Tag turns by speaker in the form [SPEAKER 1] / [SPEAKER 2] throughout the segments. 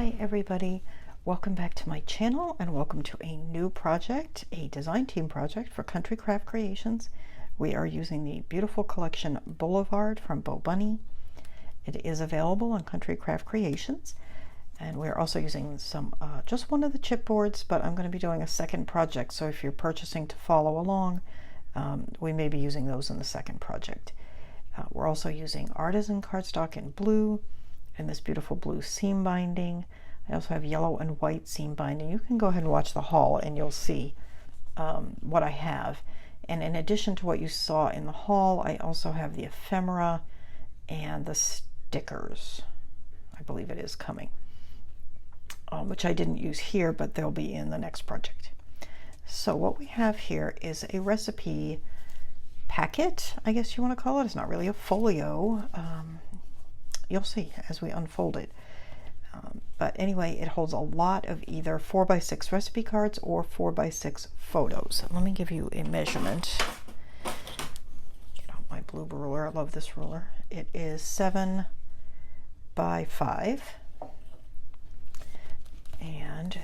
[SPEAKER 1] Hi everybody, welcome back to my channel and welcome to a new project, a design team project for Country Craft Creations. We are using the beautiful collection Boulevard from Bo Bunny. It is available on Country Craft Creations, and we're also using some just one of the chipboards, but I'm going to be doing a second project, so if you're purchasing to follow along, we may be using those in the second project. We're also using artisan cardstock in blue and this beautiful blue seam binding. I also have yellow and white seam binding. You can go ahead and watch the haul and you'll see what I have. And in addition to what you saw in the haul, I also have the ephemera and the stickers. I believe it is coming, which I didn't use here, but they'll be in the next project. So what we have here is a recipe packet, I guess you want to call it. It's not really a folio. You'll see as we unfold it. But anyway, it holds a lot of either 4x6 recipe cards or 4x6 photos. Let me give you a measurement. Get out my blue ruler. I love this ruler. It is 7 by 5. And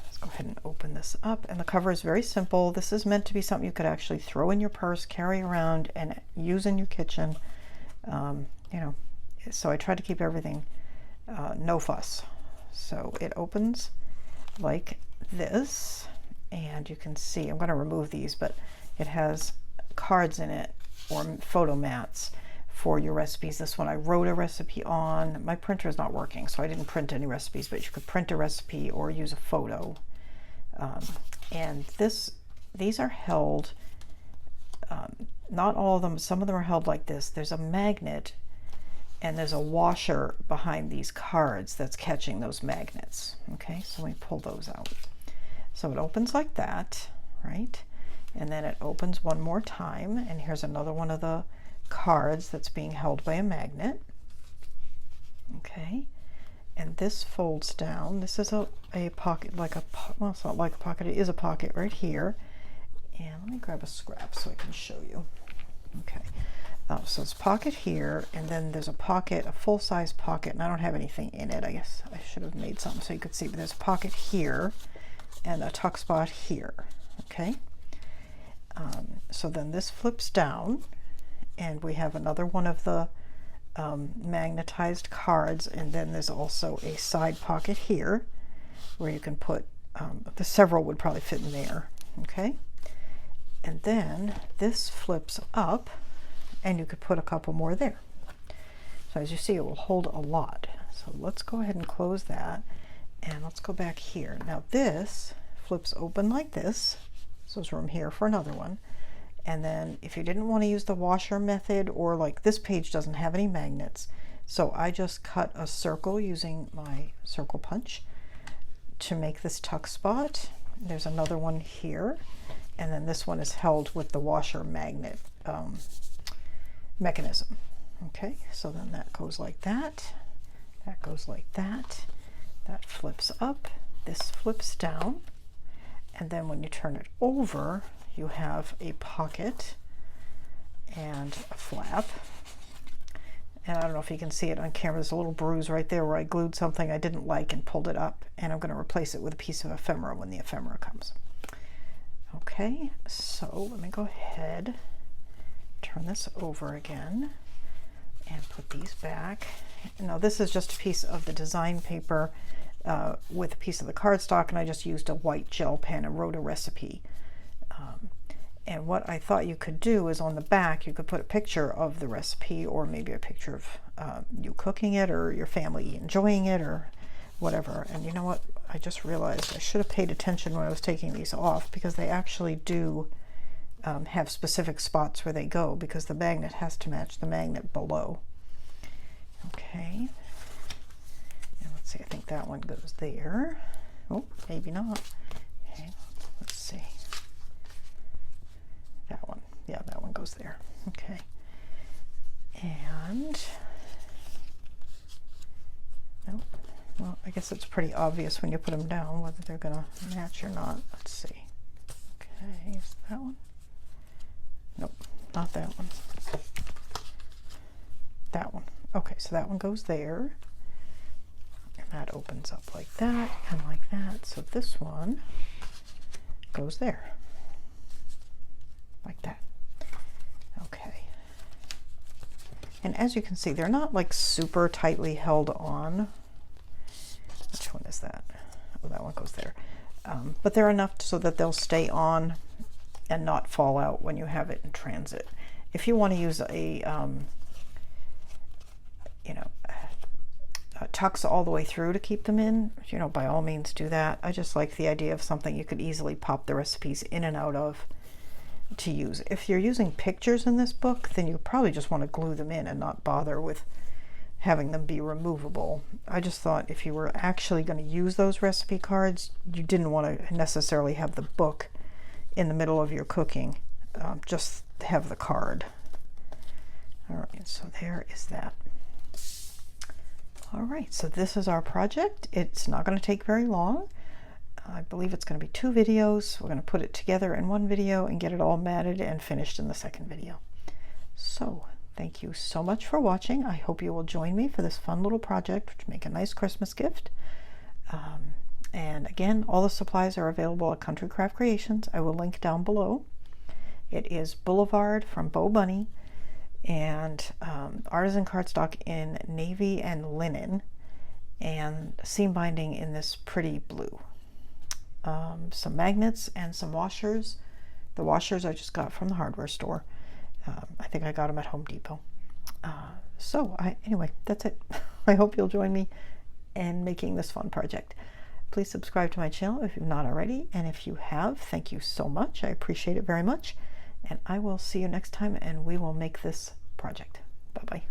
[SPEAKER 1] let's go ahead and open this up. And the cover is very simple. This is meant to be something you could actually throw in your purse, carry around, and use in your kitchen. You know, so I try to keep everything no fuss. So it opens like this, and you can see, I'm going to remove these, but it has cards in it or photo mats for your recipes. This one I wrote a recipe on. My printer is not working, so I didn't print any recipes, but you could print a recipe or use a photo. And these are held, not all of them, some of them are held like this. There's a magnet and there's a washer behind these cards that's catching those magnets. Okay, so let me pull those out. So it opens like that, right? And then it opens one more time, and here's another one of the cards that's being held by a magnet. Okay, and this folds down. This is a pocket, like a, well, it's not like a pocket, it is a pocket right here. And let me grab a scrap so I can show you. Okay. So it's pocket here, and then there's a pocket, a full-size pocket, and I don't have anything in it. I guess I should have made something so you could see, but there's a pocket here and a tuck spot here. Okay. So then this flips down, and we have another one of the magnetized cards, and then there's also a side pocket here where you can put, the several would probably fit in there. Okay. And then this flips up, and you could put a couple more there. So as you see, it will hold a lot. So let's go ahead and close that, and let's go back here. Now this flips open like this, so there's room here for another one. And then if you didn't want to use the washer method, or like this page doesn't have any magnets, so I just cut a circle using my circle punch to make this tuck spot. There's another one here, and then this one is held with the washer magnet mechanism. Okay, so then that goes like that, that goes like that, that flips up, this flips down, and then when you turn it over, you have a pocket and a flap. And I don't know if you can see it on camera, there's a little bruise right there where I glued something I didn't like and pulled it up, and I'm going to replace it with a piece of ephemera when the ephemera comes. Okay, so let me go ahead, turn this over again, and put these back. Now this is just a piece of the design paper with a piece of the cardstock, and I just used a white gel pen and wrote a recipe. And what I thought you could do is on the back you could put a picture of the recipe, or maybe a picture of you cooking it, or your family enjoying it, or whatever. And you know what, I just realized I should have paid attention when I was taking these off, because they actually do have specific spots where they go, because the magnet has to match the magnet below. Okay, and let's see, I think that one goes there. Oh, maybe not. Okay, let's see. That one, yeah, that one goes there. Okay, and no, well, I guess it's pretty obvious when you put them down whether they're gonna match or not. Let's see. Okay, is that one? Nope, not that one. That one. Okay, so that one goes there. That opens up like that and like that. So this one goes there, like that. Okay. And as you can see, they're not like super tightly held on. Which one is that? Oh, that one goes there. But they're enough so that they'll stay on and not fall out when you have it in transit. If you want to use a, tucks all the way through to keep them in, by all means do that. I just like the idea of something you could easily pop the recipes in and out of to use. If you're using pictures in this book, then you probably just want to glue them in and not bother with having them be removable. I just thought if you were actually going to use those recipe cards, you didn't want to necessarily have the book in the middle of your cooking, just have the card. All right, so there is that. All right, so this is our project. It's not going to take very long. I believe it's going to be 2 videos. We're going to put it together in one video and get it all matted and finished in the second video. So thank you so much for watching. I hope you will join me for this fun little project to make a nice Christmas gift. And again, all the supplies are available at Country Craft Creations. I will link down below. It is Boulevard from Bo Bunny, and artisan cardstock in navy and linen, and seam binding in this pretty blue. Some magnets and some washers. The washers I just got from the hardware store. I think I got them at Home Depot. Anyway, that's it. I hope you'll join me in making this fun project. Please subscribe to my channel if you've not already, and if you have, thank you so much. I appreciate it very much, and I will see you next time, and we will make this project. Bye-bye.